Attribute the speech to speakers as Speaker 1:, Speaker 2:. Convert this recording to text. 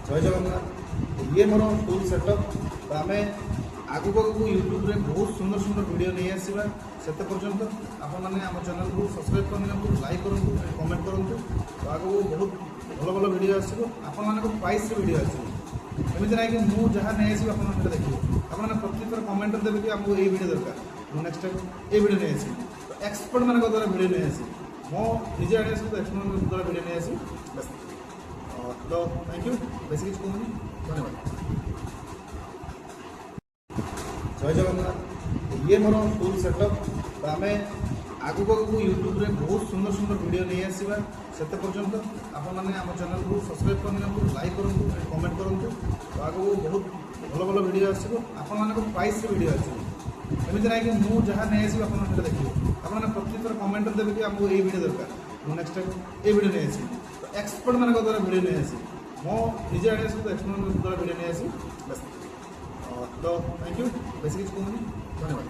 Speaker 1: जय जगन्नाथ ये मोर full setup तो आम आगक आगक यूट्यूब रे बहुत सुंदर सुंदर वीडियो नहीं आसवा से पर्यंत आपने आम चैनल को सब्सक्राइब कर लाइक करूँ कमेंट करूँ तो आगक बहुत भल भल वीडियो आसो आपण प्राइस वीडियो आसो एमती ना कि मुझे जहाँ नहीं आसो आप देखिए आपने प्रति थर कमेंट देवे कि आमको ये वीडियो दरकार मुझे नेक्स्ट टाइम ये वीडियो नहीं आसी तो एक्सपर्ट मान द्वारा वीडियो नहीं आसी मो निजे आने तो एक्सपर्ट द्वारा वीडियो नहीं आसी बस तो थैंक यू बेस किसी कहूँ धन्यवाद जय जगन्नाथ ये मोर फुल सेटअप तो आम आगक आगक यूट्यूब रे बहुत सुंदर सुंदर वीडियो नहीं आसवा से पर्यंत आपने आम चैनल को सब्सक्राइब कर लाइक करूँ कमेंट करूँ तो आगक बहुत भल भल वीडियो आसो आपण प्राइस वीडियो आसो एमती ना कि मुझे जहाँ नहीं आसो आप देखिए आपने प्रति थर कमेंट देवे कि आमको ये वीडियो दरकार मुझे नेक्स्ट टाइम ये वीडियो नहीं आसी तो एक्सपर्ट मान द्वारा वीडियो नहीं आसी मो निजे आने तो एक्सपर्ट द्वारा वीडियो नहीं आसी बस तो थैंक यू बेस किसी कहूँ धन्यवाद।